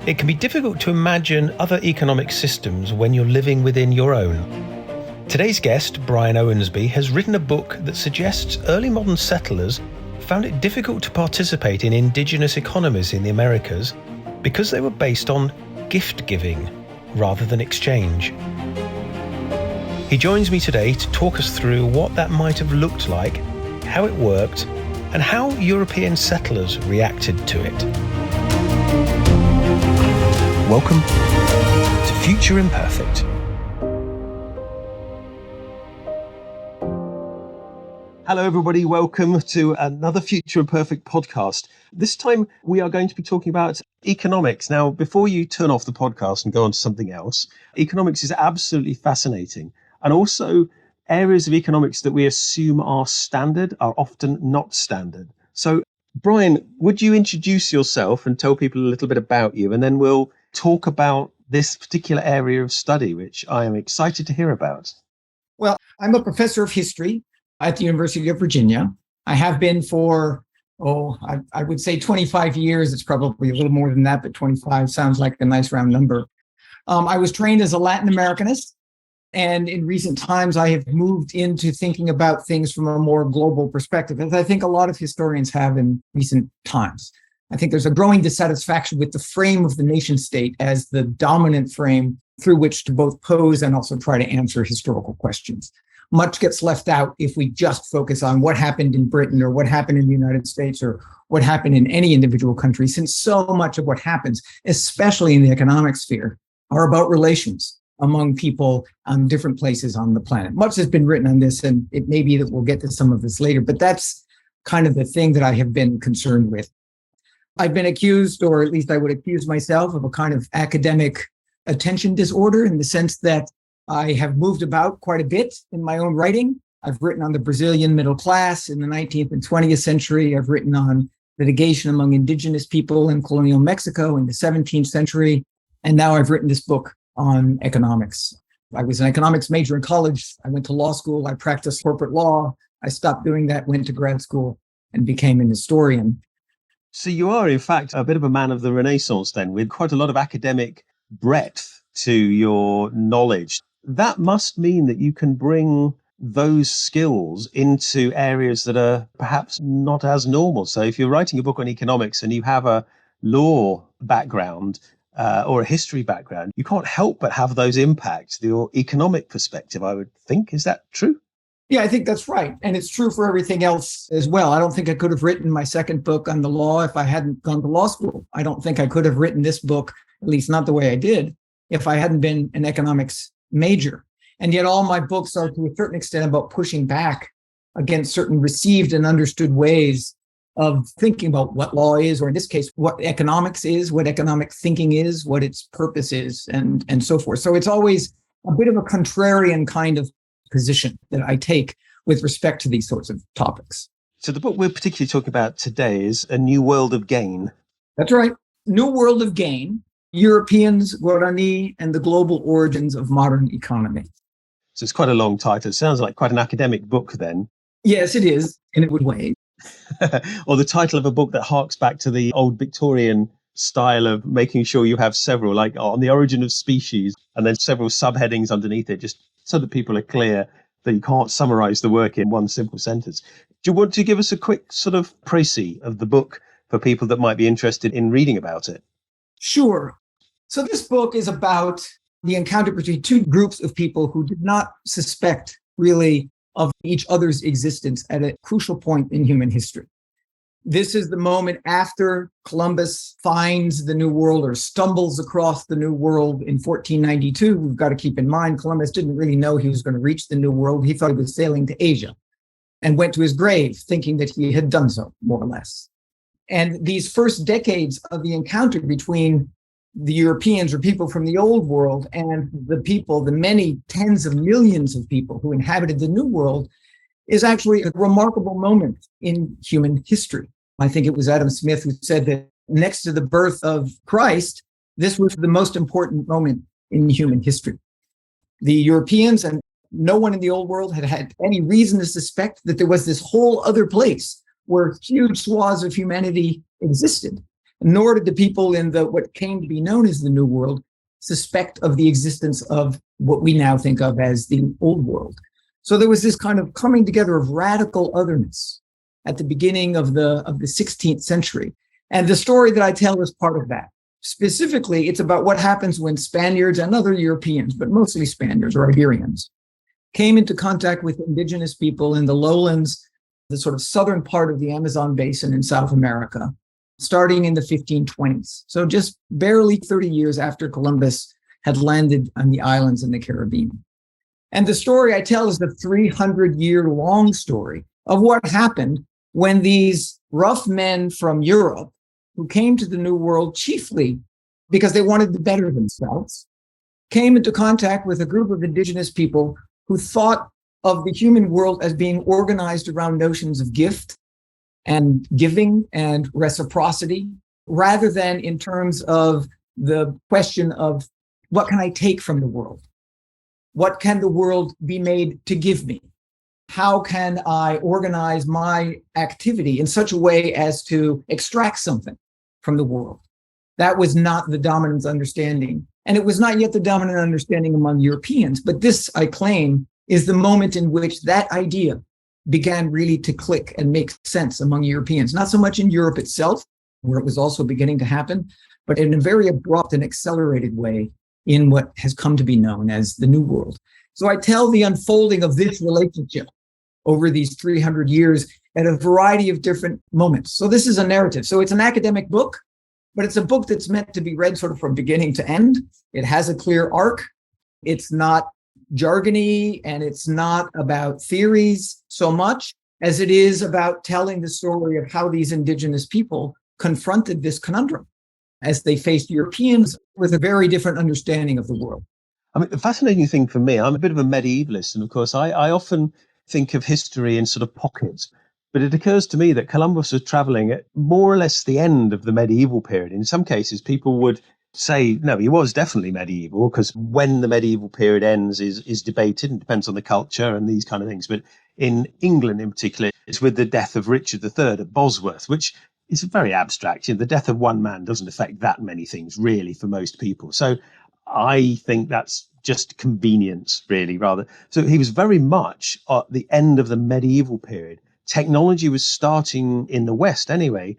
It can be difficult to imagine other economic systems when you're living within your own. Today's guest, Brian Owensby, has written a book that suggests early modern settlers found it difficult to participate in indigenous economies in the Americas because they were based on gift-giving rather than exchange. He joins me today to talk us through what that might have looked like, how it worked, and how European settlers reacted to it. Welcome to Future Imperfect. Hello everybody, welcome to another Future Imperfect podcast. This time we are going to be talking about economics. Now, before you turn off the podcast and go on to something else, economics is absolutely fascinating. And also areas of economics that we assume are standard are often not standard. So Brian, would you introduce yourself and tell people a little bit about you, and then we'll talk about this particular area of study, which I am excited to hear about. Well, I'm a professor of history at the University of Virginia. I have been for, I would say 25 years. It's probably a little more than that, but 25 sounds like a nice round number. I was trained as a Latin Americanist, and in recent times, I have moved into thinking about things from a more global perspective, as I think a lot of historians have in recent times. I think there's a growing dissatisfaction with the frame of the nation state as the dominant frame through which to both pose and also try to answer historical questions. Much gets left out if we just focus on what happened in Britain or what happened in the United States or what happened in any individual country, since so much of what happens, especially in the economic sphere, are about relations among people on different places on the planet. Much has been written on this, and it may be that we'll get to some of this later, but that's kind of the thing that I have been concerned with. I've been accused, or at least I would accuse myself, of a kind of academic attention disorder, in the sense that I have moved about quite a bit in my own writing. I've written on the Brazilian middle class in the 19th and 20th century. I've written on litigation among indigenous people in colonial Mexico in the 17th century. And now I've written this book on economics. I was an economics major in college. I went to law school. I practiced corporate law. I stopped doing that, went to grad school, and became an historian. So you are, in fact, a bit of a man of the Renaissance then, with quite a lot of academic breadth to your knowledge. That must mean that you can bring those skills into areas that are perhaps not as normal. So if you're writing a book on economics and you have a law background or a history background, you can't help but have those impact your economic perspective, I would think. Is that true? Yeah, I think that's right. And it's true for everything else as well. I don't think I could have written my second book on the law if I hadn't gone to law school. I don't think I could have written this book, at least not the way I did, if I hadn't been an economics major. And yet all my books are to a certain extent about pushing back against certain received and understood ways of thinking about what law is, or in this case, what economics is, what economic thinking is, what its purpose is, and so forth. So it's always a bit of a contrarian kind of position that I take with respect to these sorts of topics. So the book we're particularly talking about today is A New World of Gain. That's right. New World of Gain, Europeans, Guarani, and the Global Origins of Modern Economy. So it's quite a long title. It sounds like quite an academic book then. Yes, it is, in a good way. Or the title of a book that harks back to the old Victorian style of making sure you have several, like on the origin of species, and then several subheadings underneath it, just so that people are clear that you can't summarize the work in one simple sentence. Do you want to give us a quick sort of précis of the book for people that might be interested in reading about it? Sure. So this book is about the encounter between two groups of people who did not suspect really of each other's existence at a crucial point in human history. This is the moment after Columbus finds the New World, or stumbles across the New World in 1492. We've got to keep in mind, Columbus didn't really know he was going to reach the New World. He thought he was sailing to Asia and went to his grave thinking that he had done so, more or less. And these first decades of the encounter between the Europeans, or people from the Old World, and the people, the many tens of millions of people who inhabited the New World, is actually a remarkable moment in human history. I think it was Adam Smith who said that next to the birth of Christ, this was the most important moment in human history. The Europeans and no one in the Old World had any reason to suspect that there was this whole other place where huge swaths of humanity existed. nor did the people in what came to be known as the New World suspect of the existence of what we now think of as the Old World. So there was this kind of coming together of radical otherness at the beginning of the 16th century. And the story that I tell is part of that. Specifically, it's about what happens when Spaniards and other Europeans, but mostly Spaniards or Iberians, came into contact with indigenous people in the lowlands, the sort of southern part of the Amazon basin in South America, starting in the 1520s. So just barely 30 years after Columbus had landed on the islands in the Caribbean. And the story I tell is the 300-year-long story of what happened when these rough men from Europe, who came to the New World chiefly because they wanted to better themselves, came into contact with a group of indigenous people who thought of the human world as being organized around notions of gift and giving and reciprocity, rather than in terms of the question of what can I take from the world? What can the world be made to give me? How can I organize my activity in such a way as to extract something from the world? That was not the dominant understanding. And it was not yet the dominant understanding among Europeans. But this, I claim, is the moment in which that idea began really to click and make sense among Europeans, not so much in Europe itself, where it was also beginning to happen, but in a very abrupt and accelerated way in what has come to be known as the New World. So I tell the unfolding of this relationship over these 300 years at a variety of different moments. So this is a narrative. So it's an academic book, but it's a book that's meant to be read sort of from beginning to end. It has a clear arc. It's not jargony, and it's not about theories so much as it is about telling the story of how these indigenous people confronted this conundrum as they faced Europeans with a very different understanding of the world. I mean, the fascinating thing for me, I'm a bit of a medievalist, and of course, I often think of history in sort of pockets. But it occurs to me that Columbus was traveling at more or less the end of the medieval period. In some cases, people would say, no, he was definitely medieval, because when the medieval period ends is debated and depends on the culture and these kind of things. But in England in particular, it's with the death of Richard III at Bosworth, which is very abstract. You know, the death of one man doesn't affect that many things really for most people. So I think that's just convenience, really, rather. So he was very much at the end of the medieval period. Technology was starting in the West anyway.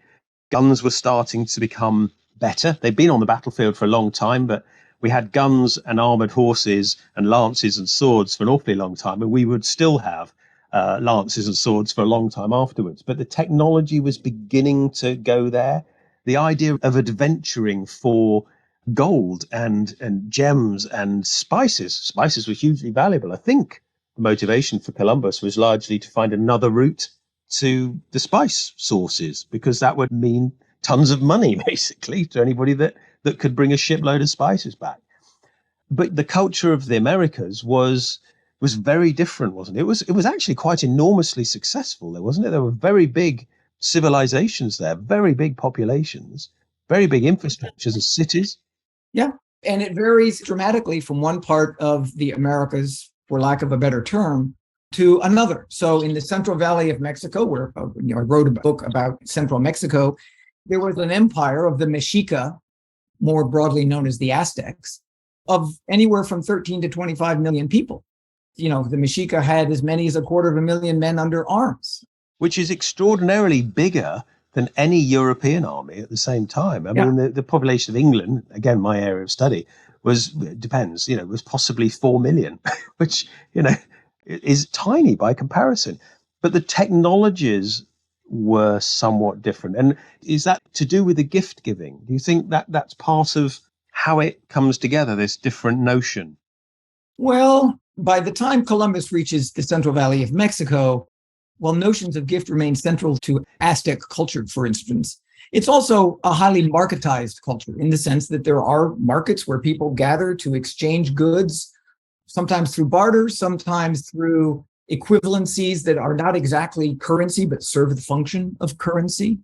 Guns were starting to become better. They'd been on the battlefield for a long time, but we had guns and armored horses and lances and swords for an awfully long time, and we would still have lances and swords for a long time afterwards. But the technology was beginning to go there. The idea of adventuring for gold and gems and spices. Spices were hugely valuable. I think the motivation for Columbus was largely to find another route to the spice sources, because that would mean tons of money, basically, to anybody that could bring a shipload of spices back. But the culture of the Americas was very different, wasn't it? It was actually quite enormously successful there, wasn't it? There were very big civilizations there, very big populations, very big infrastructures of cities. Yeah. And it varies dramatically from one part of the Americas, for lack of a better term, to another. So in the Central Valley of Mexico, where I wrote a book about central Mexico, there was an empire of the Mexica, more broadly known as the Aztecs, of anywhere from 13 to 25 million people. You know, the Mexica had as many as 250,000 men under arms. Which is extraordinarily bigger than any European army at the same time. I mean, the population of England, again, my area of study, was possibly 4 million, which, is tiny by comparison. But the technologies were somewhat different. And is that to do with the gift giving? Do you think that that's part of how it comes together, this different notion? Well, by the time Columbus reaches the Central Valley of Mexico, while notions of gift remain central to Aztec culture, for instance, it's also a highly marketized culture in the sense that there are markets where people gather to exchange goods, sometimes through barter, sometimes through equivalencies that are not exactly currency, but serve the function of currency.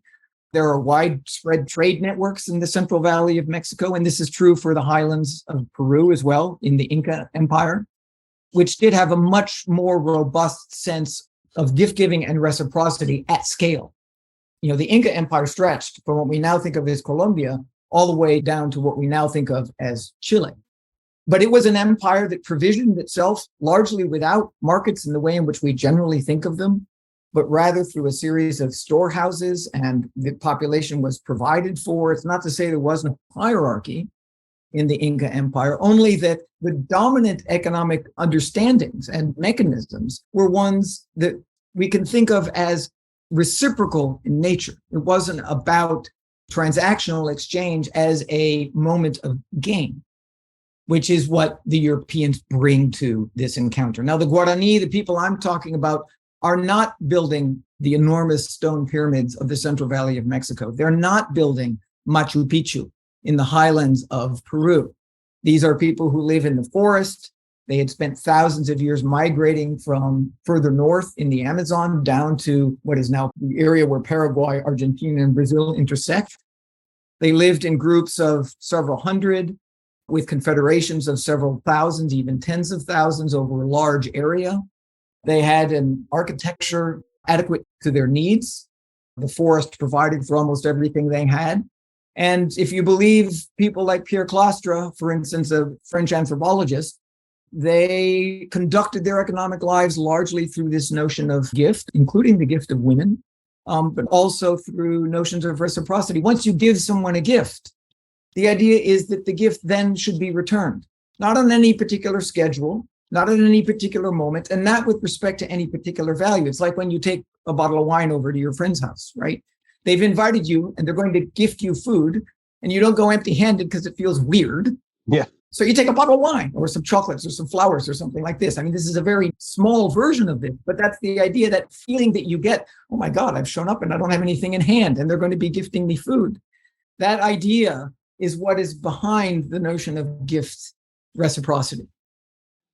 There are widespread trade networks in the Central Valley of Mexico, and this is true for the highlands of Peru as well, in the Inca Empire, which did have a much more robust sense of gift giving and reciprocity at scale. The Inca Empire stretched from what we now think of as Colombia all the way down to what we now think of as Chile. But it was an empire that provisioned itself largely without markets in the way in which we generally think of them, but rather through a series of storehouses, and the population was provided for. It's not to say there wasn't a hierarchy in the Inca Empire, only that the dominant economic understandings and mechanisms were ones that we can think of as reciprocal in nature. It wasn't about transactional exchange as a moment of gain, which is what the Europeans bring to this encounter. Now, the Guarani, the people I'm talking about, are not building the enormous stone pyramids of the Central Valley of Mexico. They're not building Machu Picchu in the highlands of Peru. These are people who live in the forest. They had spent thousands of years migrating from further north in the Amazon down to what is now the area where Paraguay, Argentina, and Brazil intersect. They lived in groups of several hundred, with confederations of several thousands, even tens of thousands over a large area. They had an architecture adequate to their needs. The forest provided for almost everything they had. And if you believe people like Pierre Clastres, for instance, a French anthropologist, they conducted their economic lives largely through this notion of gift, including the gift of women, but also through notions of reciprocity. Once you give someone a gift, the idea is that the gift then should be returned, not on any particular schedule, not at any particular moment, and not with respect to any particular value. It's like when you take a bottle of wine over to your friend's house, right? They've invited you and they're going to gift you food, and you don't go empty-handed because it feels weird. Yeah. So you take a bottle of wine or some chocolates or some flowers or something like this. I mean, this is a very small version of it, but that's the idea, that feeling that you get, oh my God, I've shown up and I don't have anything in hand and they're going to be gifting me food. That idea is what is behind the notion of gift reciprocity.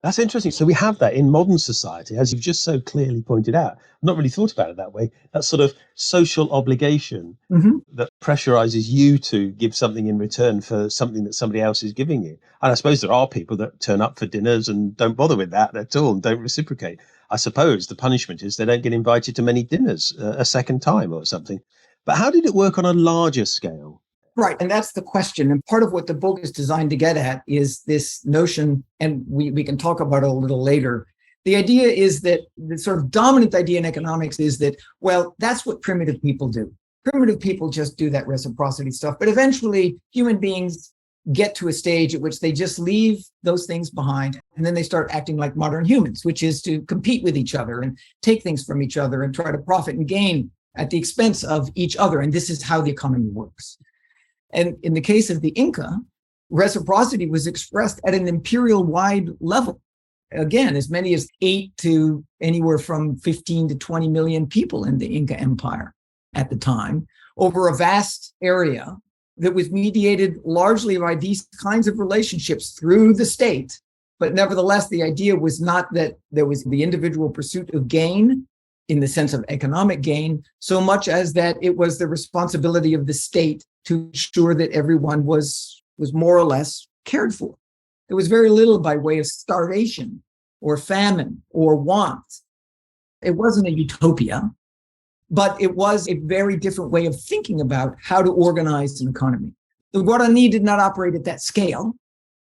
That's interesting. So we have that in modern society, as you've just so clearly pointed out. I've not really thought about it that way. That sort of social obligation that pressurizes you to give something in return for something that somebody else is giving you. And I suppose there are people that turn up for dinners and don't bother with that at all and don't reciprocate. I suppose the punishment is they don't get invited to many dinners a second time or something. But how did it work on a larger scale? Right. And that's the question. And part of what the book is designed to get at is this notion, and we can talk about it a little later. The idea is that the sort of dominant idea in economics is that, well, that's what primitive people do. Primitive people just do that reciprocity stuff. But eventually, human beings get to a stage at which they just leave those things behind. And then they start acting like modern humans, which is to compete with each other and take things from each other and try to profit and gain at the expense of each other. And this is how the economy works. And in the case of the Inca, reciprocity was expressed at an imperial-wide level. Again, as many as 8 to anywhere from 15 to 20 million people in the Inca Empire at the time, over a vast area that was mediated largely by these kinds of relationships through the state. But nevertheless, the idea was not that there was the individual pursuit of gain in the sense of economic gain, so much as that it was the responsibility of the state to ensure that everyone was more or less cared for. There was very little by way of starvation or famine or want. It wasn't a utopia, but it was a very different way of thinking about how to organize an economy. The Guarani did not operate at that scale.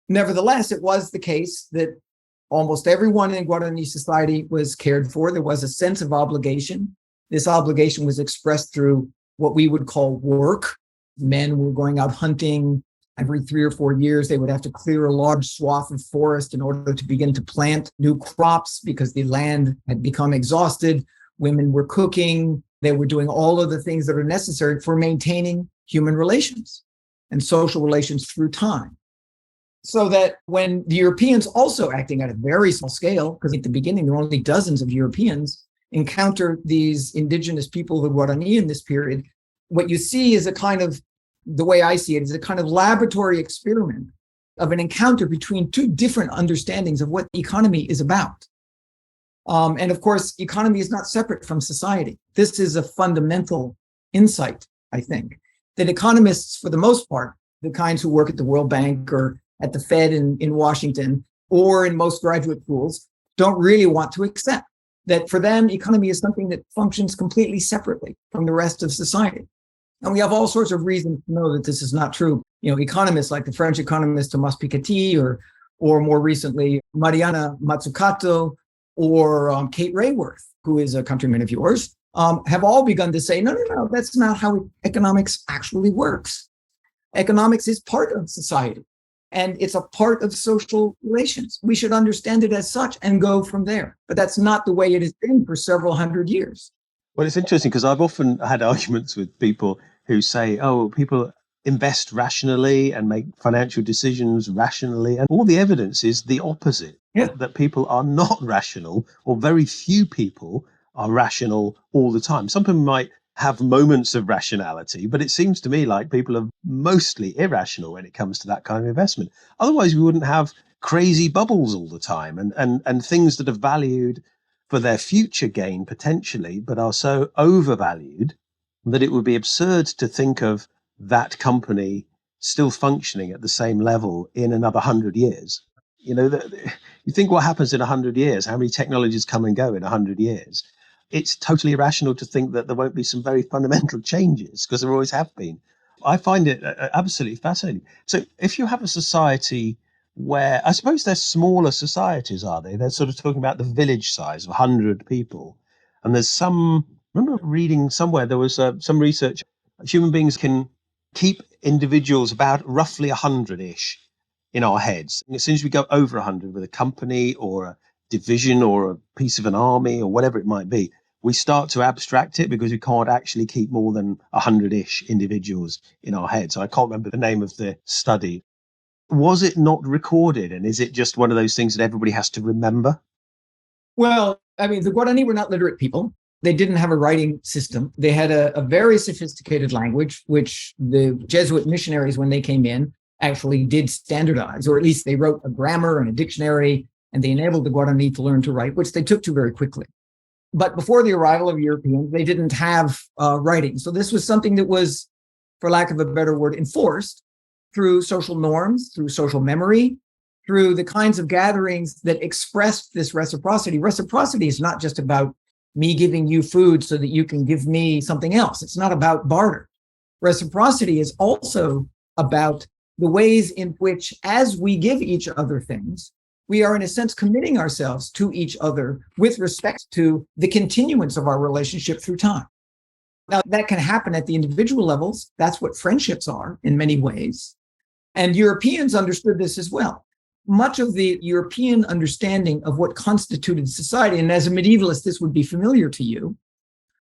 Nevertheless, it was the case that almost everyone in Guarani society was cared for. There was a sense of obligation. This obligation was expressed through what we would call work. Men were going out hunting. Every 3 or 4 years, they would have to clear a large swath of forest in order to begin to plant new crops because the land had become exhausted. Women were cooking. They were doing all of the things that are necessary for maintaining human relations and social relations through time. So that when the Europeans, also acting at a very small scale, because at the beginning there were only dozens of Europeans, encounter these indigenous people, the Guarani, in this period, what you see is a kind of, the way I see it, is a kind of laboratory experiment of an encounter between two different understandings of what economy is about. And of course, economy is not separate from society. This is a fundamental insight, I think, that economists, for the most part, the kinds who work at the World Bank or at the Fed in Washington or in most graduate schools, don't really want to accept. that for them, economy is something that functions completely separately from the rest of society. And we have all sorts of reasons to know that this is not true. Economists like the French economist Thomas Piketty, or more recently, Mariana Mazzucato, or Kate Raworth, who is a countryman of yours, have all begun to say, no, that's not how economics actually works. Economics is part of society, and it's a part of social relations. We should understand it as such and go from there. But that's not the way it has been for several hundred years. Well, it's interesting because I've often had arguments with people who say, oh, people invest rationally and make financial decisions rationally. And all the evidence is the opposite, that people are not rational, or very few people are rational all the time. Some people might have moments of rationality, but it seems to me like people are mostly irrational when it comes to that kind of investment. Otherwise, we wouldn't have crazy bubbles all the time and things that are valued for their future gain potentially, but are so overvalued that it would be absurd to think of that company still functioning at the same level in another 100 years. You think what happens in 100 years, how many technologies come and go in 100 years. It's totally irrational to think that there won't be some very fundamental changes, because there always have been. I find it absolutely fascinating. So if you have a society where, I suppose they're smaller societies, are they? They're sort of talking about the village size of 100 people. And there's I remember reading somewhere, there was some research, human beings can keep individuals about roughly 100-ish in our heads. And as soon as we go over 100 with a company or a division or a piece of an army or whatever it might be, we start to abstract it because we can't actually keep more than 100-ish individuals in our heads. I can't remember the name of the study. Was it not recorded? And is it just one of those things that everybody has to remember? Well, the Guarani were not literate people. They didn't have a writing system. They had a very sophisticated language, which the Jesuit missionaries, when they came in, actually did standardize, or at least they wrote a grammar and a dictionary, and they enabled the Guarani to learn to write, which they took to very quickly. But before the arrival of Europeans, they didn't have writing. So this was something that was, for lack of a better word, enforced through social norms, through social memory, through the kinds of gatherings that expressed this reciprocity. Reciprocity is not just about me giving you food so that you can give me something else. It's not about barter. Reciprocity is also about the ways in which, as we give each other things, we are in a sense committing ourselves to each other with respect to the continuance of our relationship through time. Now, that can happen at the individual levels. That's what friendships are in many ways. And Europeans understood this as well. Much of the European understanding of what constituted society, and as a medievalist, this would be familiar to you,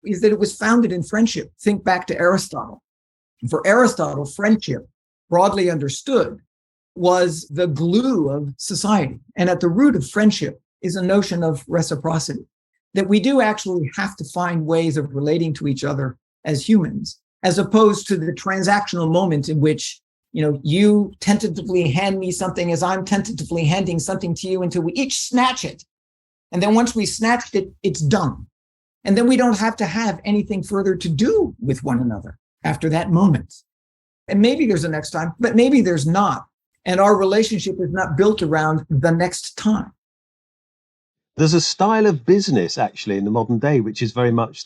is that it was founded in friendship. Think back to Aristotle. For Aristotle, friendship, broadly understood, was the glue of society. And at the root of friendship is a notion of reciprocity, that we do actually have to find ways of relating to each other as humans, as opposed to the transactional moment in which, you tentatively hand me something as I'm tentatively handing something to you until we each snatch it. And then once we snatched it, it's done. And then we don't have to have anything further to do with one another after that moment. And maybe there's a next time, but maybe there's not. And our relationship is not built around the next time. There's a style of business actually in the modern day, which is very much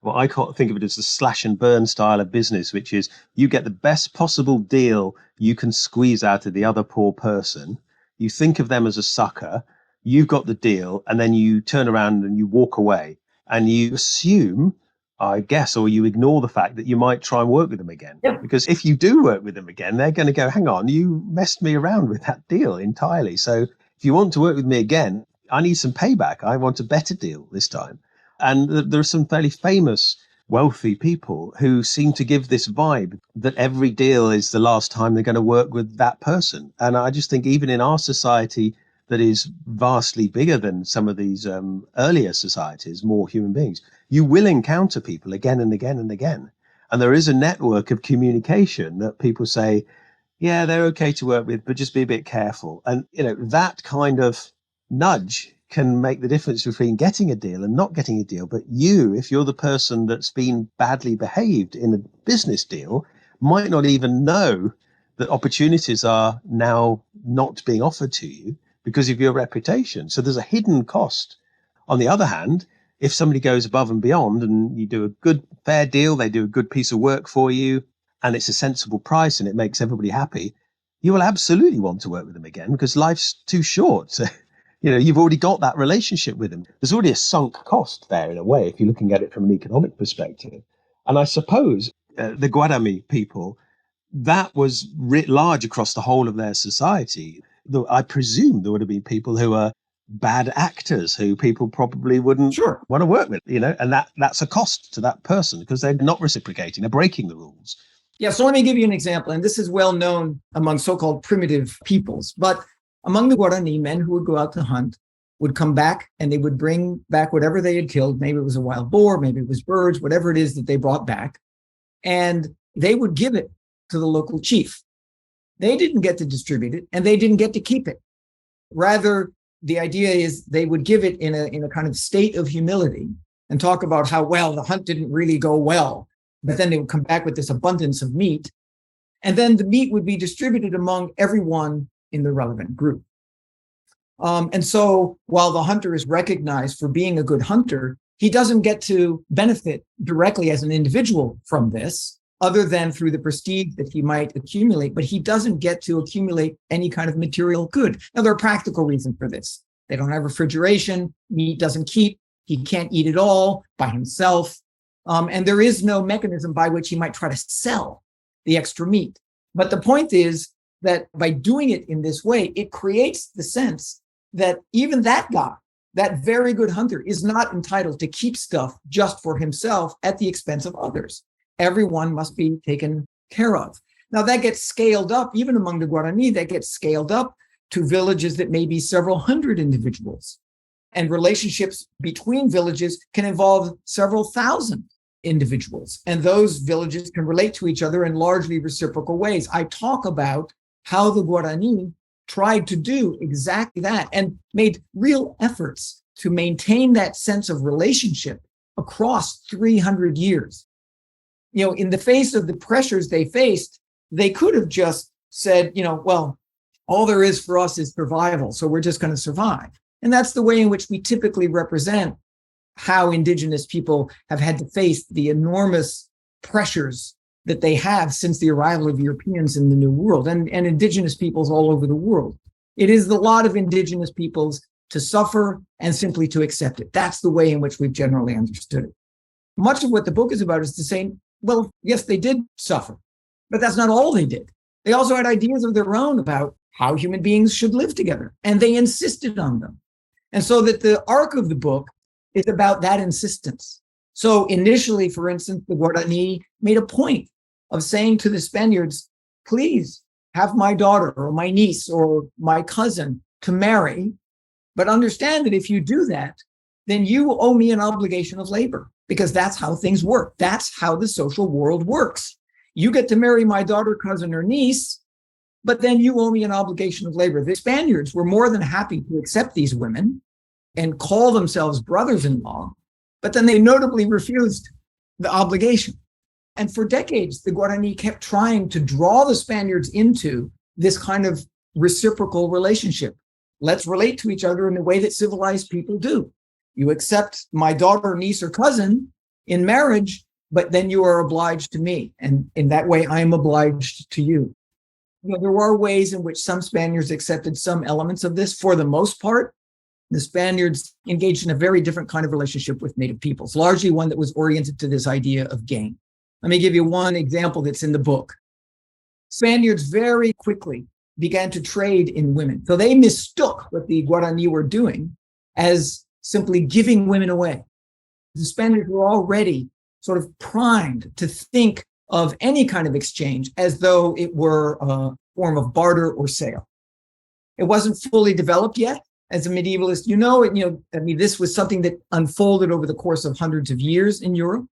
what I think of it as the slash and burn style of business, which is you get the best possible deal you can squeeze out of the other poor person. You think of them as a sucker. You've got the deal, and then you turn around and you walk away, and you assume, I guess, or you ignore the fact that you might try and work with them again. Yeah. Because if you do work with them again, they're going to go, hang on, you messed me around with that deal entirely. So if you want to work with me again, I need some payback. I want a better deal this time. And there are some fairly famous, wealthy people who seem to give this vibe that every deal is the last time they're going to work with that person. And I just think even in our society that is vastly bigger than some of these earlier societies, more human beings, you will encounter people again and again and again. And there is a network of communication that people say, yeah, they're okay to work with, but just be a bit careful. And, that kind of nudge can make the difference between getting a deal and not getting a deal. But you, if you're the person that's been badly behaved in a business deal, might not even know that opportunities are now not being offered to you because of your reputation. So there's a hidden cost On the other hand, if somebody goes above and beyond and you do a good, fair deal, they do a good piece of work for you, and it's a sensible price and it makes everybody happy, you will absolutely want to work with them again because life's too short. So, you've already got that relationship with them. There's already a sunk cost there in a way, if you're looking at it from an economic perspective. And I suppose the Guarani people, that was writ large across the whole of their society. Though I presume there would have been people who are bad actors who people probably wouldn't Sure. want to work with, and that's a cost to that person because they're not reciprocating, they're breaking the rules. Yeah, so let me give you an example, and this is well known among so-called primitive peoples, but among the Guarani, men who would go out to hunt would come back and they would bring back whatever they had killed. Maybe it was a wild boar, maybe it was birds, whatever it is that they brought back, and they would give it to the local chief. They didn't get to distribute it and they didn't get to keep it. Rather, the idea is they would give it in a kind of state of humility and talk about how, well, the hunt didn't really go well, but then they would come back with this abundance of meat. And then the meat would be distributed among everyone in the relevant group. And so while the hunter is recognized for being a good hunter, he doesn't get to benefit directly as an individual from this, other than through the prestige that he might accumulate, but he doesn't get to accumulate any kind of material good. Now, there are practical reasons for this. They don't have refrigeration, meat doesn't keep, he can't eat it all by himself, and there is no mechanism by which he might try to sell the extra meat. But the point is that by doing it in this way, it creates the sense that even that guy, that very good hunter, is not entitled to keep stuff just for himself at the expense of others. Everyone must be taken care of. Now that gets scaled up, even among the Guarani, that gets scaled up to villages that may be several hundred individuals. And relationships between villages can involve several thousand individuals. And those villages can relate to each other in largely reciprocal ways. I talk about how the Guarani tried to do exactly that and made real efforts to maintain that sense of relationship across 300 years. In the face of the pressures they faced, they could have just said, well, all there is for us is survival, so we're just going to survive. And that's the way in which we typically represent how indigenous people have had to face the enormous pressures that they have since the arrival of Europeans in the New World and indigenous peoples all over the world. It is the lot of indigenous peoples to suffer and simply to accept it. That's the way in which we've generally understood it. Much of what the book is about is to say, well, yes, they did suffer, but that's not all they did. They also had ideas of their own about how human beings should live together, and they insisted on them. And so that the arc of the book is about that insistence. So initially, for instance, the Guarani made a point of saying to the Spaniards, please have my daughter or my niece or my cousin to marry, but understand that if you do that, then you owe me an obligation of labor, because that's how things work. That's how the social world works. You get to marry my daughter, cousin, or niece, but then you owe me an obligation of labor. The Spaniards were more than happy to accept these women and call themselves brothers-in-law, but then they notably refused the obligation. And for decades, the Guarani kept trying to draw the Spaniards into this kind of reciprocal relationship. Let's relate to each other in the way that civilized people do. You accept my daughter, niece, or cousin in marriage, but then you are obliged to me. And in that way, I am obliged to you. There were ways in which some Spaniards accepted some elements of this. For the most part, the Spaniards engaged in a very different kind of relationship with native peoples, largely one that was oriented to this idea of gain. Let me give you one example that's in the book. Spaniards very quickly began to trade in women. So they mistook what the Guarani were doing as simply giving women away. The Spaniards were already sort of primed to think of any kind of exchange as though it were a form of barter or sale. It wasn't fully developed yet. As a medievalist, this was something that unfolded over the course of hundreds of years in Europe.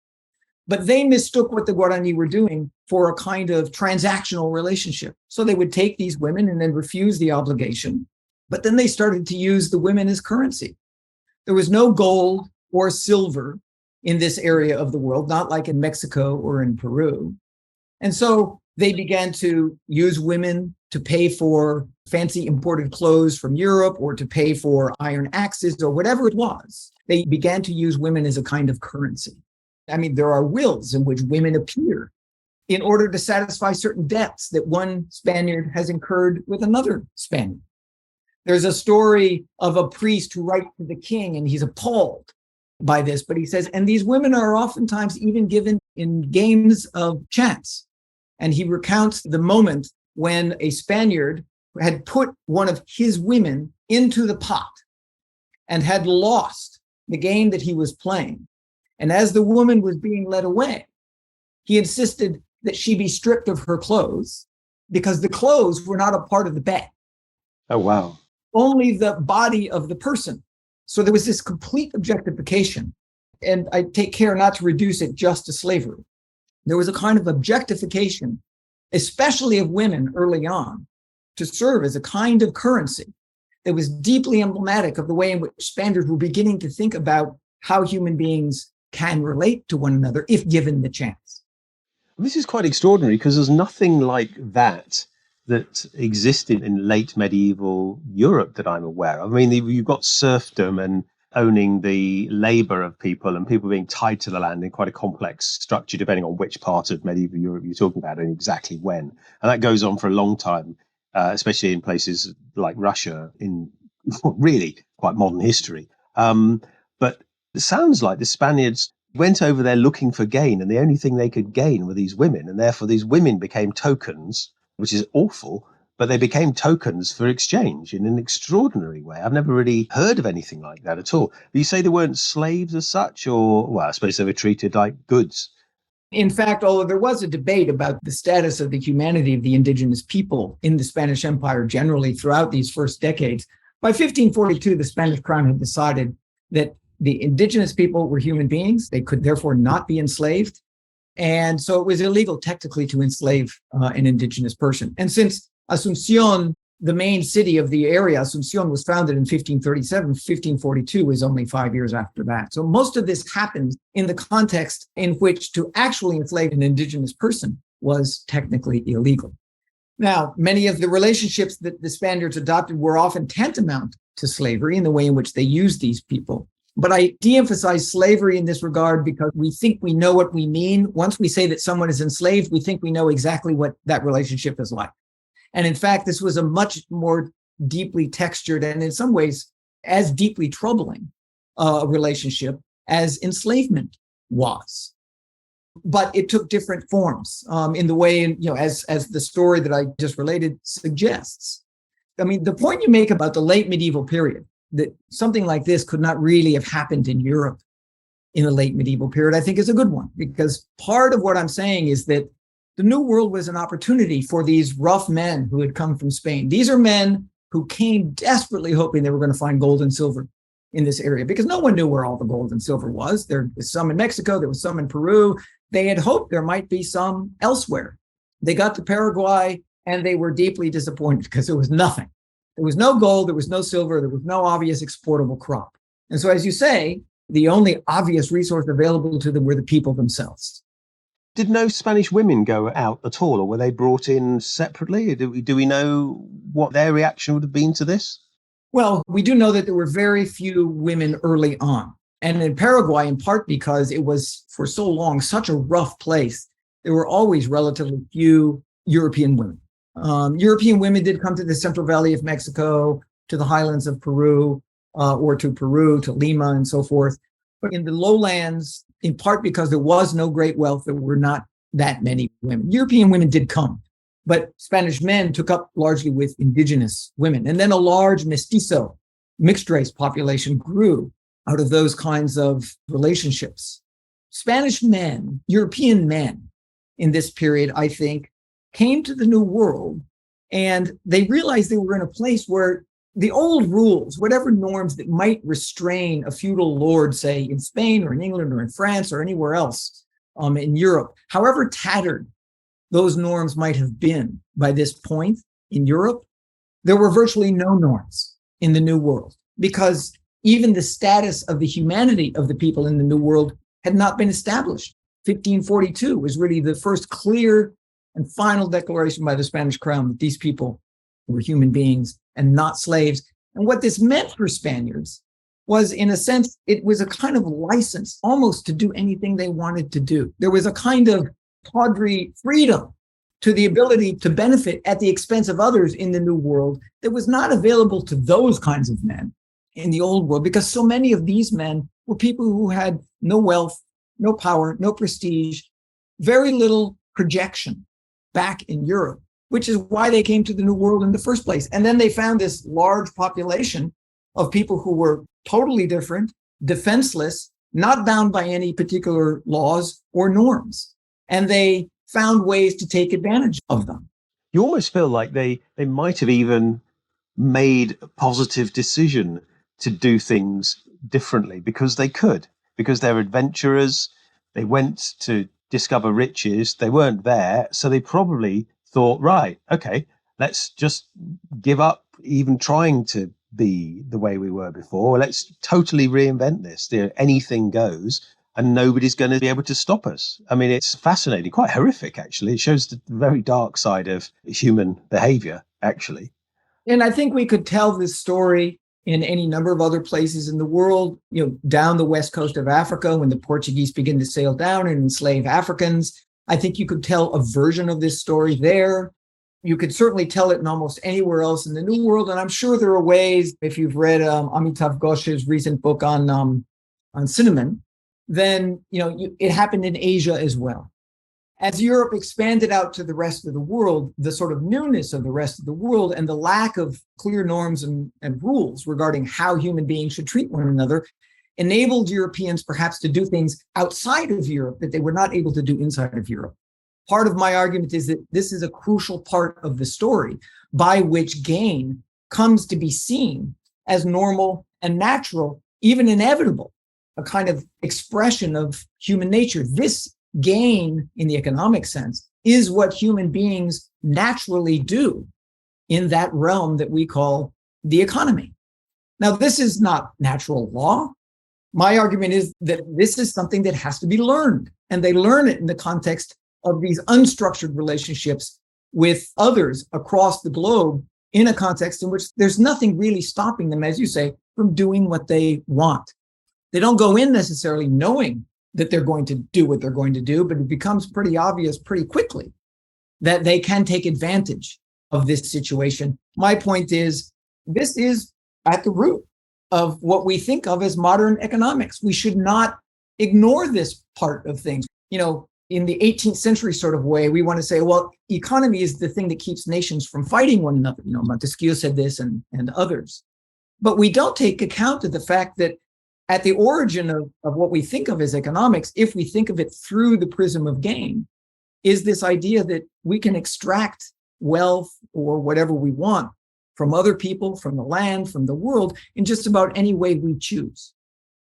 But they mistook what the Guarani were doing for a kind of transactional relationship. So they would take these women and then refuse the obligation. But then they started to use the women as currency. There was no gold or silver in this area of the world, not like in Mexico or in Peru. And so they began to use women to pay for fancy imported clothes from Europe or to pay for iron axes or whatever it was. They began to use women as a kind of currency. I mean, there are wills in which women appear in order to satisfy certain debts that one Spaniard has incurred with another Spaniard. There's a story of a priest who writes to the king, and he's appalled by this, but he says, and these women are oftentimes even given in games of chance. And he recounts the moment when a Spaniard had put one of his women into the pot and had lost the game that he was playing. And as the woman was being led away, he insisted that she be stripped of her clothes because the clothes were not a part of the bet. Oh, wow. Only the body of the person. So there was this complete objectification. And I take care not to reduce it just to slavery. There was a kind of objectification, especially of women early on, to serve as a kind of currency that was deeply emblematic of the way in which Spaniards were beginning to think about how human beings can relate to one another if given the chance. This is quite extraordinary because there's nothing like that existed in late medieval Europe that I'm aware of. I mean, you've got serfdom and owning the labor of people and people being tied to the land in quite a complex structure, depending on which part of medieval Europe you're talking about and exactly when. And that goes on for a long time, especially in places like Russia in really quite modern history. But it sounds like the Spaniards went over there looking for gain, and the only thing they could gain were these women. And therefore, these women became tokens, which is awful, but they became tokens for exchange in an extraordinary way. I've never really heard of anything like that at all. But you say they weren't slaves as such, or, well, I suppose they were treated like goods. In fact, although there was a debate about the status of the humanity of the indigenous people in the Spanish Empire generally throughout these first decades, by 1542, the Spanish crown had decided that the indigenous people were human beings. They could therefore not be enslaved. And so it was illegal technically to enslave an indigenous person. And since Asunción, the main city of the area, Asunción was founded in 1537, 1542 is only 5 years after that. So most of this happens in the context in which to actually enslave an indigenous person was technically illegal. Now, many of the relationships that the Spaniards adopted were often tantamount to slavery in the way in which they used these people. But I de-emphasize slavery in this regard because we think we know what we mean. Once we say that someone is enslaved, we think we know exactly what that relationship is like. And in fact, this was a much more deeply textured and in some ways as deeply troubling relationship as enslavement was. But it took different forms in the way, as the story that I just related suggests. I mean, the point you make about the late medieval period, that something like this could not really have happened in Europe in the late medieval period, I think is a good one, because part of what I'm saying is that the New World was an opportunity for these rough men who had come from Spain. These are men who came desperately hoping they were going to find gold and silver in this area, because no one knew where all the gold and silver was. There was some in Mexico, there was some in Peru. They had hoped there might be some elsewhere. They got to Paraguay and they were deeply disappointed because there was nothing. There was no gold, there was no silver, there was no obvious exportable crop. And so, as you say, the only obvious resource available to them were the people themselves. Did no Spanish women go out at all, or were they brought in separately? Do we know what their reaction would have been to this? Well, we do know that there were very few women early on. And in Paraguay, in part because it was for so long such a rough place, there were always relatively few European women. European women did come to the Central Valley of Mexico, to the highlands of Peru, or to Peru, to Lima, and so forth. But in the lowlands, in part because there was no great wealth, there were not that many women. European women did come, but Spanish men took up largely with indigenous women. And then a large mestizo, mixed race population grew out of those kinds of relationships. Spanish men, European men in this period, I think, came to the New World and they realized they were in a place where the old rules, whatever norms that might restrain a feudal lord, say in Spain or in England or in France or anywhere else in Europe, however tattered those norms might have been by this point in Europe, there were virtually no norms in the New World because even the status of the humanity of the people in the New World had not been established. 1542 was really the first clear and final declaration by the Spanish crown that these people were human beings and not slaves. And what this meant for Spaniards was, in a sense, it was a kind of license almost to do anything they wanted to do. There was a kind of tawdry freedom to the ability to benefit at the expense of others in the New World that was not available to those kinds of men in the Old World, because so many of these men were people who had no wealth, no power, no prestige, very little projection back in Europe, which is why they came to the New World in the first place. And then they found this large population of people who were totally different, defenseless, not bound by any particular laws or norms. And they found ways to take advantage of them. You almost feel like they might have even made a positive decision to do things differently because they could, because they're adventurers. They went to discover riches. They weren't there. So they probably thought, right, okay, let's just give up even trying to be the way we were before. Let's totally reinvent this. Anything goes and nobody's going to be able to stop us. I mean, it's fascinating, quite horrific, actually. It shows the very dark side of human behavior, actually. And I think we could tell this story in any number of other places in the world, down the west coast of Africa, when the Portuguese begin to sail down and enslave Africans. I think you could tell a version of this story there. You could certainly tell it in almost anywhere else in the New World. And I'm sure there are ways, if you've read Amitav Ghosh's recent book on cinnamon, then it happened in Asia as well. As Europe expanded out to the rest of the world, the sort of newness of the rest of the world and the lack of clear norms and rules regarding how human beings should treat one another enabled Europeans perhaps to do things outside of Europe that they were not able to do inside of Europe. Part of my argument is that this is a crucial part of the story by which gain comes to be seen as normal and natural, even inevitable, a kind of expression of human nature. This gain, in the economic sense, is what human beings naturally do in that realm that we call the economy. Now, this is not natural law. My argument is that this is something that has to be learned, and they learn it in the context of these unstructured relationships with others across the globe in a context in which there's nothing really stopping them, as you say, from doing what they want. They don't go in necessarily knowing that they're going to do what they're going to do, but it becomes pretty obvious pretty quickly that they can take advantage of this situation. My point is, this is at the root of what we think of as modern economics. We should not ignore this part of things. In the 18th century sort of way, we want to say, well, economy is the thing that keeps nations from fighting one another. Montesquieu said this and others. But we don't take account of the fact that at the origin of what we think of as economics, if we think of it through the prism of gain, is this idea that we can extract wealth or whatever we want from other people, from the land, from the world, in just about any way we choose.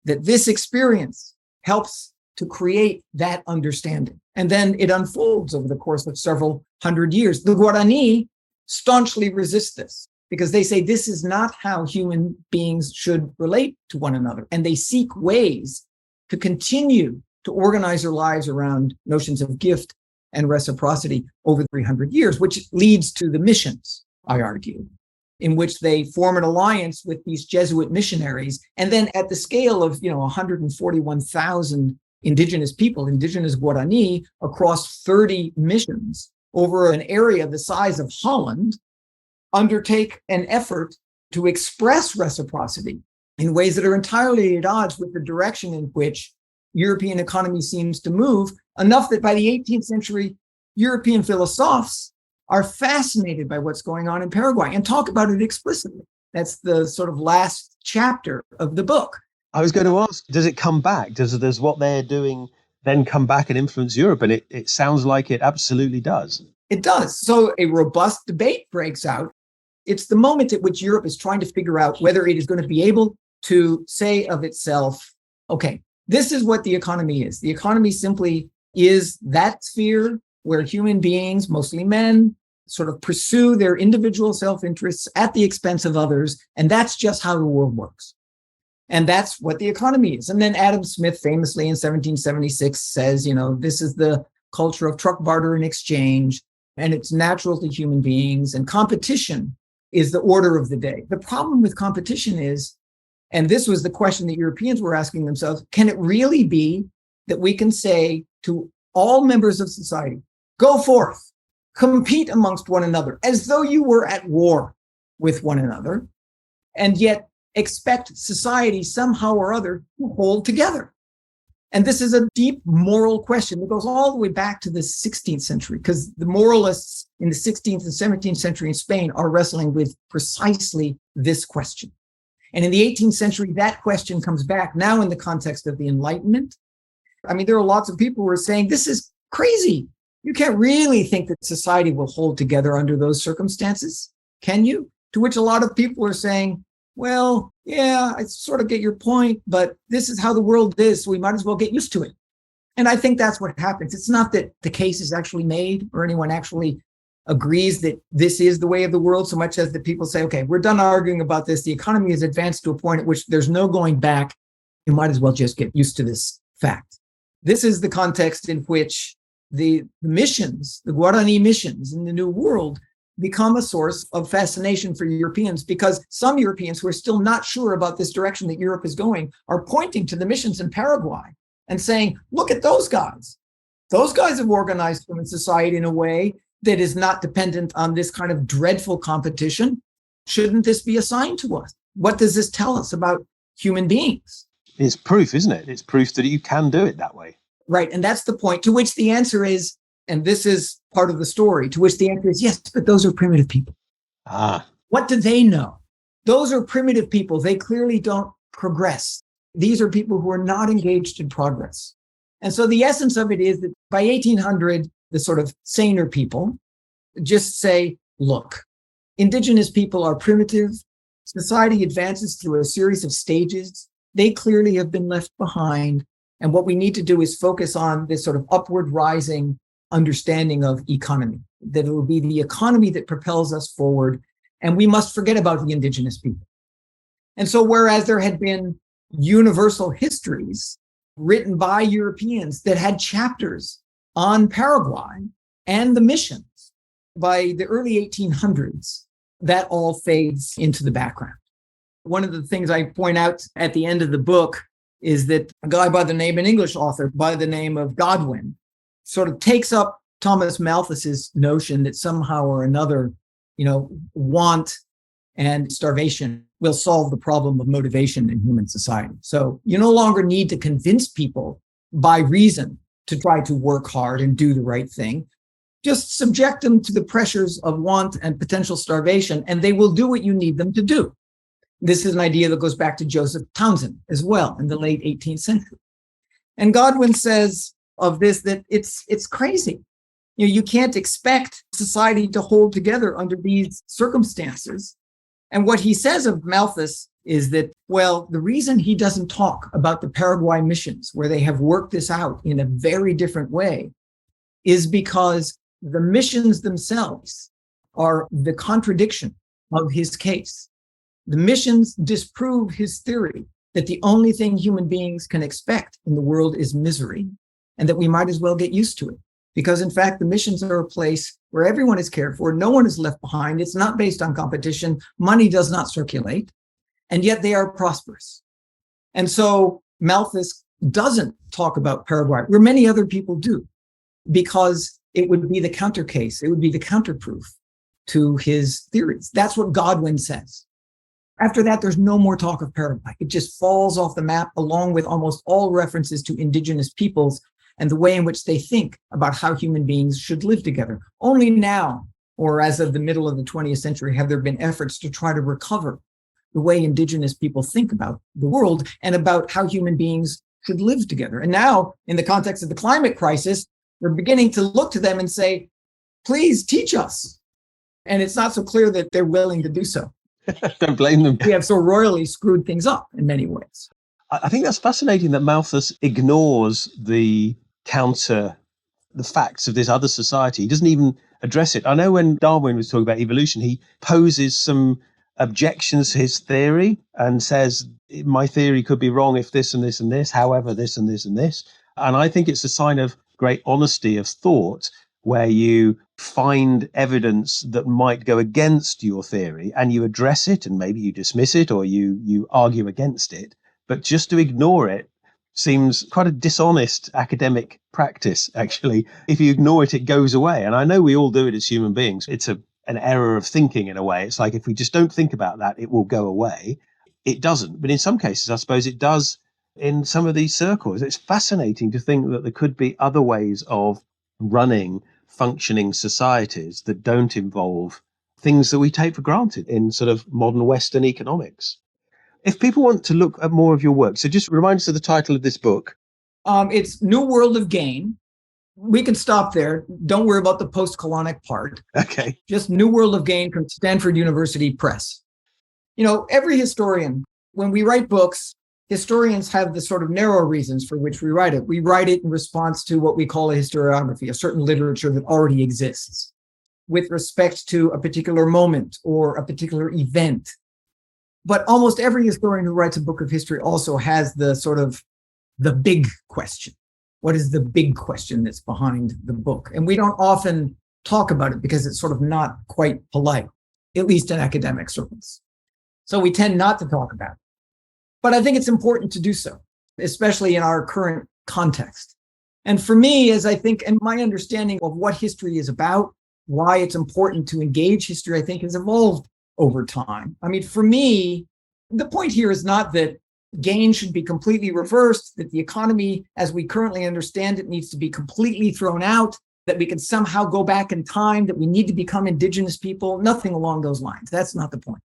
That this experience helps to create that understanding. And then it unfolds over the course of several hundred years. The Guarani staunchly resist this because they say this is not how human beings should relate to one another. And they seek ways to continue to organize their lives around notions of gift and reciprocity over 300 years, which leads to the missions, I argue, in which they form an alliance with these Jesuit missionaries. And then at the scale of 141,000 indigenous people, indigenous Guarani, across 30 missions over an area the size of Holland, undertake an effort to express reciprocity in ways that are entirely at odds with the direction in which European economy seems to move, enough that by the 18th century, European philosophers are fascinated by what's going on in Paraguay and talk about it explicitly. That's the sort of last chapter of the book. I was going to ask, does it come back? Does what they're doing then come back and influence Europe? And it sounds like it absolutely does. It does. So a robust debate breaks out. It's the moment at which Europe is trying to figure out whether it is going to be able to say of itself, okay, this is what the economy is. The economy simply is that sphere where human beings, mostly men, sort of pursue their individual self-interests at the expense of others. And that's just how the world works. And that's what the economy is. And then Adam Smith famously in 1776 says, this is the culture of truck barter and exchange, and it's natural to human beings, and competition is the order of the day. The problem with competition is, and this was the question that Europeans were asking themselves, can it really be that we can say to all members of society, go forth, compete amongst one another, as though you were at war with one another, and yet expect society somehow or other to hold together? And this is a deep moral question that goes all the way back to the 16th century, because the moralists in the 16th and 17th century in Spain are wrestling with precisely this question. And in the 18th century, that question comes back now in the context of the Enlightenment. I mean, there are lots of people who are saying, this is crazy. You can't really think that society will hold together under those circumstances, can you? To which a lot of people are saying, well, yeah, I sort of get your point, but this is how the world is, so we might as well get used to it. And I think that's what happens. It's not that the case is actually made or anyone actually agrees that this is the way of the world, so much as that people say, okay, we're done arguing about this. The economy has advanced to a point at which there's no going back. You might as well just get used to this fact. This is the context in which the missions, the Guarani missions in the New World, become a source of fascination for Europeans, because some Europeans who are still not sure about this direction that Europe is going are pointing to the missions in Paraguay and saying, look at those guys. Those guys have organized human society in a way that is not dependent on this kind of dreadful competition. Shouldn't this be a sign to us? What does this tell us about human beings? It's proof, isn't it? It's proof that you can do it that way. Right. And that's the point, to which the answer is, and this is part of the story, to which the answer is, yes, but those are primitive people. What do they know? Those are primitive people. They clearly don't progress. These are people who are not engaged in progress. And so the essence of it is that by 1800, the sort of saner people just say, look, indigenous people are primitive. Society advances through a series of stages. They clearly have been left behind. And what we need to do is focus on this sort of upward rising understanding of economy, that it will be the economy that propels us forward. And we must forget about the indigenous people. And so whereas there had been universal histories written by Europeans that had chapters on Paraguay and the missions, by the early 1800s, that all fades into the background. One of the things I point out at the end of the book is that a guy by the name, an English author by the name of Godwin, sort of takes up Thomas Malthus's notion that somehow or another, want and starvation will solve the problem of motivation in human society. So you no longer need to convince people by reason to try to work hard and do the right thing. Just subject them to the pressures of want and potential starvation, and they will do what you need them to do. This is an idea that goes back to Joseph Townsend as well in the late 18th century. And Godwin says of this that it's crazy. You can't expect society to hold together under these circumstances. And what he says of Malthus is that, well, the reason he doesn't talk about the Paraguay missions, where they have worked this out in a very different way, is because the missions themselves are the contradiction of his case. The missions disprove his theory that the only thing human beings can expect in the world is misery, and that we might as well get used to it. Because in fact, the missions are a place where everyone is cared for, no one is left behind. It's not based on competition. Money does not circulate, and yet they are prosperous. And so Malthus doesn't talk about Paraguay, where many other people do, because it would be the counter case. It would be the counterproof to his theories. That's what Godwin says. After that, there's no more talk of Paraguay. It just falls off the map, along with almost all references to indigenous peoples and the way in which they think about how human beings should live together. Only now, or as of the middle of the 20th century, have there been efforts to try to recover the way indigenous people think about the world and about how human beings should live together. And now, in the context of the climate crisis, we're beginning to look to them and say, please teach us. And it's not so clear that they're willing to do so. Don't blame them. We have so royally screwed things up in many ways. I think that's fascinating that Malthus ignores the facts of this other society. He doesn't even address it. I know when Darwin was talking about evolution, he poses some objections to his theory and says, my theory could be wrong if this and this and this, however, this and this and this. And I think it's a sign of great honesty of thought where you find evidence that might go against your theory and you address it, and maybe you dismiss it or you argue against it, but just to ignore it seems quite a dishonest academic practice, actually. If you ignore it, it goes away. And I know we all do it as human beings. It's an error of thinking in a way. It's like if we just don't think about that, it will go away. It doesn't. But in some cases, I suppose it does in some of these circles. It's fascinating to think that there could be other ways of running functioning societies that don't involve things that we take for granted in sort of modern Western economics. If people want to look at more of your work, so just remind us of the title of this book. It's New World of Gain. We can stop there. Don't worry about the post-colonic part. Okay. Just New World of Gain from Stanford University Press. You know, every historian, when we write books, historians have the sort of narrow reasons for which we write it. We write it in response to what we call a historiography, a certain literature that already exists with respect to a particular moment or a particular event. But almost every historian who writes a book of history also has the sort of the big question. What is the big question that's behind the book? And we don't often talk about it because it's sort of not quite polite, at least in academic circles. So we tend not to talk about it. But I think it's important to do so, especially in our current context. And for me, as I think, and my understanding of what history is about, why it's important to engage history, I think has evolved over time. I mean, for me, the point here is not that gain should be completely reversed, that the economy as we currently understand it needs to be completely thrown out, that we can somehow go back in time, that we need to become indigenous people, nothing along those lines. That's not the point.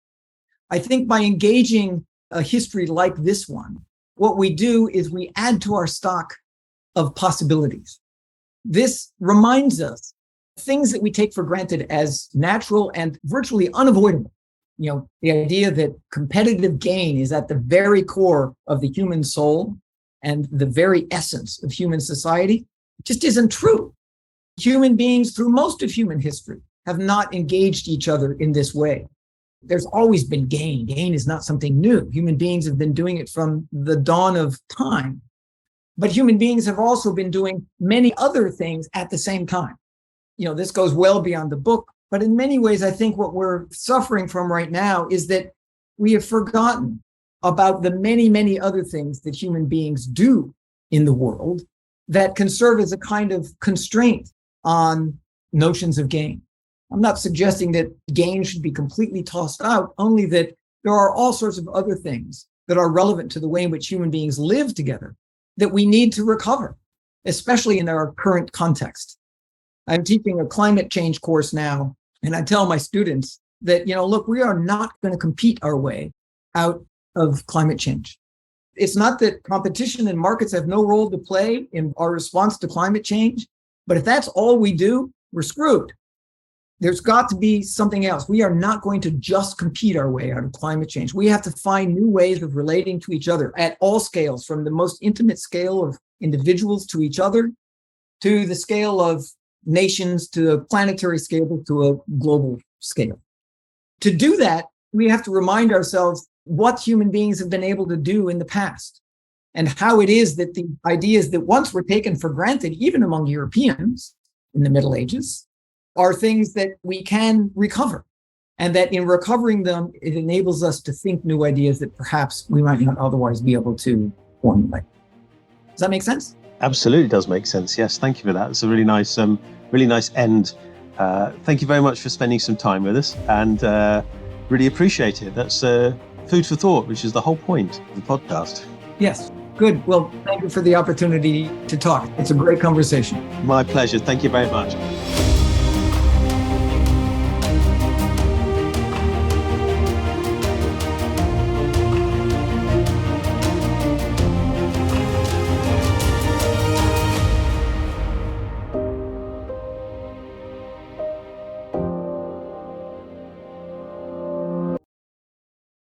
I think by engaging a history like this one, what we do is we add to our stock of possibilities. This reminds us things that we take for granted as natural and virtually unavoidable. You know, the idea that competitive gain is at the very core of the human soul and the very essence of human society just isn't true. Human beings, through most of human history, have not engaged each other in this way. There's always been gain. Gain is not something new. Human beings have been doing it from the dawn of time. But human beings have also been doing many other things at the same time. You know, this goes well beyond the book, but in many ways, I think what we're suffering from right now is that we have forgotten about the many, many other things that human beings do in the world that can serve as a kind of constraint on notions of gain. I'm not suggesting that gain should be completely tossed out, only that there are all sorts of other things that are relevant to the way in which human beings live together that we need to recover, especially in our current context. I'm teaching a climate change course now, and I tell my students that, look, we are not going to compete our way out of climate change. It's not that competition and markets have no role to play in our response to climate change, but if that's all we do, we're screwed. There's got to be something else. We are not going to just compete our way out of climate change. We have to find new ways of relating to each other at all scales, from the most intimate scale of individuals to each other, to the scale of nations, to a planetary scale, to a global scale. To do that, we have to remind ourselves what human beings have been able to do in the past, and how it is that the ideas that once were taken for granted, even among Europeans in the Middle Ages, are things that we can recover, and that in recovering them, it enables us to think new ideas that perhaps we might not otherwise be able to formulate. Does that make sense? Absolutely does make sense. Yes, thank you for that. It's a really nice end. Thank you very much for spending some time with us, and really appreciate it. That's food for thought, which is the whole point of the podcast. Yes. Good. Well, thank you for the opportunity to talk. It's a great conversation. My pleasure. Thank you very much.